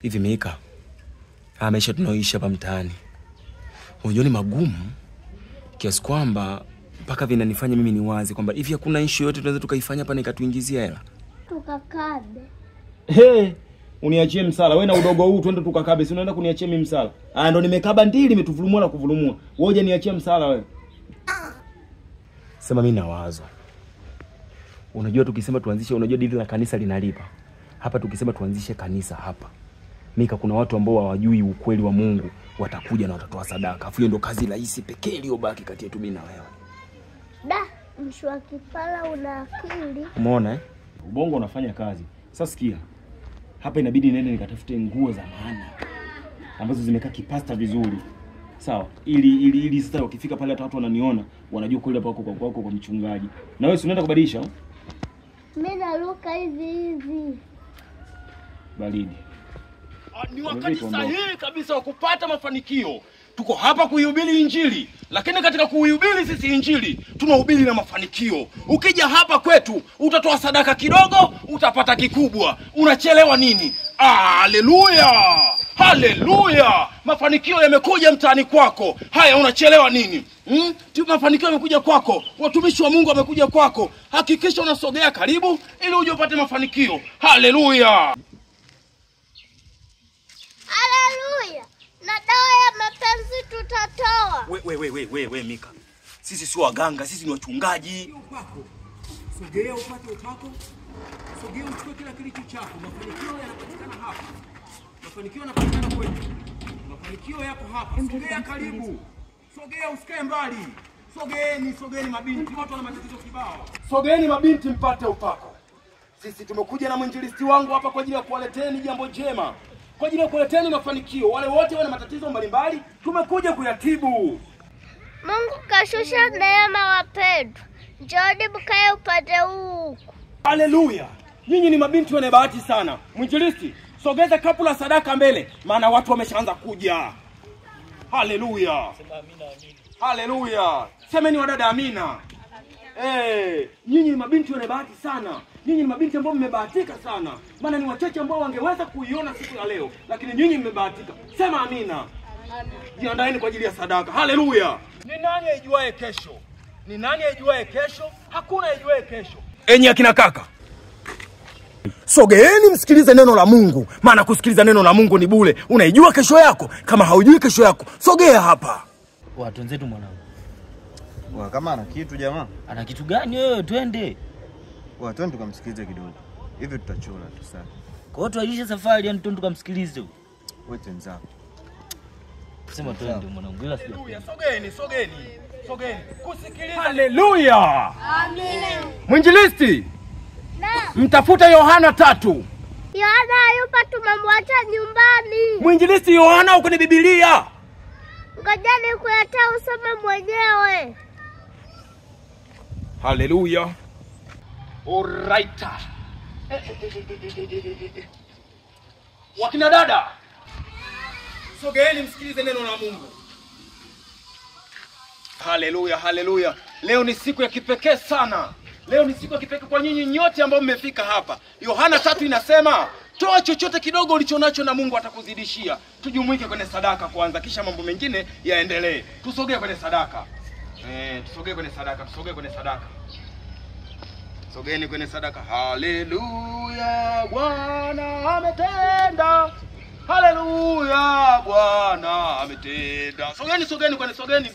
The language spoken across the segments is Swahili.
Hivi Mika, maisha tunaoishi hapa mtaani, unajua ni magumu kiasi kwamba mpaka vinanifanya mimi niwaze kwamba hivi hakuna issue yote tunaweza tukaifanya hapa na ikatuingizia hela. Tukakabe. Uniachie msala. Wewe na udogo huu twende tukakabe. Si unaenda kuniachia mimi msala. Ndo nimekaba ndili imetuvulumua na kuvulumua. Wewe je niachie msala wewe? Sema mimi nawazo. Unajua tukisema tuanzishe, unajua dili la kanisa linalipa. Hapa tukisema tuanzishe kanisa hapa, Mika, kuna watu ambao hawajui ukweli wa Mungu watakuja na watatoa sadaka. Afu hiyo ndo kazi rahisi pekee iliyobaki kati yetu mimi na wewe. Mshwa kipala una akili. Umeona Ubongo unafanya kazi. Sasa sikia. Hapa inabidi niende nikatafute nguo za maana ambazo zimekaa kipasta vizuri. Sawa? Ili sasa ukifika pale hata watu wananiona, wanajua kule hapa kwa mchungaji. Na wewe si unaenda kubadilisha? Mimi naruka hivi. Baridi. Ni wakati sahihi kabisa wa kupata mafanikio. Tuko hapa kuihubiri Injili, lakini katika kuihubiri sisi Injili tunahubiri na mafanikio. Ukija hapa kwetu utatoa sadaka kidogo, utapata kikubwa. Unachelewa nini? Haleluya! Haleluya! Mafanikio yamekuja mtaani kwako. Haya, unachelewa nini? Mafanikio yamekuja kwako. Watumishi wa Mungu wamekuja kwako. Hakikisha unasogea karibu ili uje upate mafanikio. Haleluya! Haleluya! Na dawa ya mapenzi tutatoa. We Mika. Sisi sio waganga, sisi ni wachungaji. Sogea upate upako. Sogea uchukue kila kilicho chako. Mafanikio yanapatikana hapa. Mafanikio yanapatikana kwetu. Mafanikio yako hapa. Sogea karibu. Sogea usikae mbali. Sogeeni mabinti. Watu wana matatizo kibao. Sogeeni mabinti mpate upako. Sisi tumekuja na mwinjilisti wangu hapa kwa ajili ya kuwaleteni jambo jema. Kwa ajili ya kuleteni mafanikio. Wale wote wana matatizo mbalimbali, tumekuja kuyatibu. Mungu kashusha neema wapendwa. Njooni mkae upande huu. Haleluya! Nyinyi ni mabinti wenye bahati sana. Mwinjilisti, sogeza kapu la sadaka mbele, maana watu wameshaanza kuja. Haleluya! Sema amina. Haleluya! Semeni wadada amina. Nyinyi ni mabinti wenye bahati sana. Nyinyi ni mabinti ambao mmebahatika sana. Maana ni wachache ambao wangeweza kuiona siku ya leo, lakini nyinyi mmebahatika. Sema amina. Jiandaeni kwa ajili ya sadaka. Haleluya! Ni nani aijuae kesho? Ni nani aijuae kesho? Hakuna aijuae kesho. Enyi akina kaka, sogeeni msikilize neno la Mungu. Maana kusikiliza neno la Mungu ni bure. Unaijua kesho yako? Kama haujui kesho yako, sogea hapa. Watu wenzetu mwanangu. Kama ana kitu jamaa. Ana kitu gani wewe? Twende. Twende tukamsikilize kidogo. Hivi tutachora tu sana. Kwa hiyo tuaishe safari yani twende tukamsikilize. Wewe tenzako. Sema twende mwanangu. Bila sija. Sogeni. Kusikiliza. Haleluya. Amina. Mwinjilisti. Na Mtafuta Yohana 3. Yohana yupo, tumemwacha nyumbani. Mwinjilisti Yohana uko ni Biblia. Ngoja nikuletea usome mwenyewe. Haleluya. Alright. Wakina dada, sogeeni msikilize neno la Mungu. Haleluya. Leo ni siku ya kipekee sana. Leo ni siku ya kipekee kwa nyinyi nyote ambao mmefika hapa. Yohana 3 inasema, toa chochote kidogo ulichonacho na Mungu atakuzidishia. Tujumuike kwenye sadaka kwanza, kisha mambo mengine yaendelee. Tusogee kwenye sadaka. Tusogee kwenye sadaka. Sogeeni kwenye sadaka. Haleluya, Bwana ametenda. Haleluya, Bwana ametenda. Sogeni.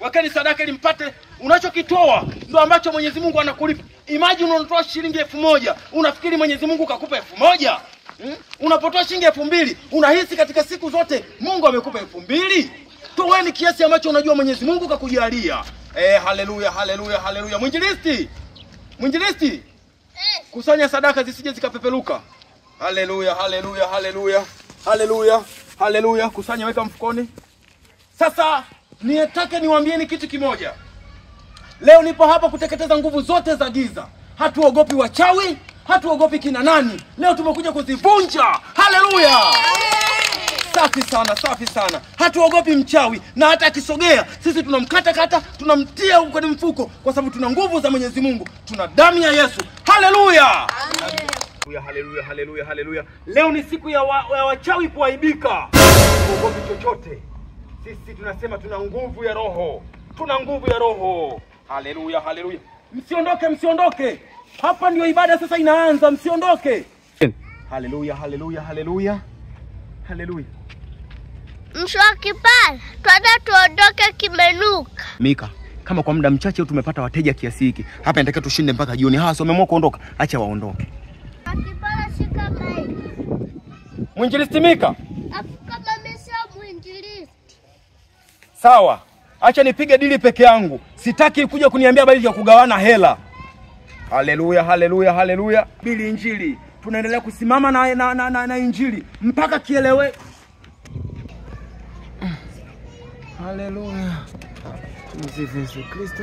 Wekeni sadaka ili mpate unachokitoa ndio ambacho Mwenyezi Mungu anakulipa. Imagine unatoa shilingi 1000, unafikiri Mwenyezi Mungu kakupa 1000? Unapotoa shilingi 2000, unahisi katika siku zote Mungu amekupa 2000? Toweni kiasi ambacho unajua Mwenyezi Mungu kakujalia. Haleluya. Mwinjilisti. Kusanya sadaka zisije zikapepeluka. Haleluya. Kusanya, weka mfukoni. Sasa nietake niwaambieni kitu kimoja. Leo nipo hapa kuteketeza nguvu zote za giza. Hatuogopi wachawi, hatuogopi kina nani. Leo tumekuja kuzivunja. Haleluya. Safi sana. Hatuogopi mchawi, na hata akisogea sisi tunamkata, tunamtia kwenye mfuko, kwa sababu tuna nguvu za Mwenyezi Mungu. Tuna damu ya Yesu. Haleluya. Haleluya, haleluya, haleluya. Leo ni siku ya wachawi kuaibika. Uogopi chochote. Sisi tunasema tuna nguvu ya roho. Tuna nguvu ya roho. Haleluya, haleluya. Msiondoke, msiondoke. Hapa ndio ibada sasa inaanza, msiondoke. Haleluya, haleluya, haleluya. Haleluya. Mswaki pale, twende tuondoke kimenuka. Mika, kama kwa muda mchache tumepata wateja kiasi hiki, hapa nataka tushinde mpaka jioni. Hawa wameamua kuondoka, acha waondoke. Akipala shika mai. Mwinjilisti Mika. Afu kama mimi sio mwinjilisti. Sawa. Acha nipige dili peke yangu. Sitaki kuja kuniambia habari ya kugawana hela. Haleluya, haleluya, haleluya. Bili injili. Tunaendelea kusimama na injili mpaka kielewe. Haleluya. Tumsifu Yesu Kristo.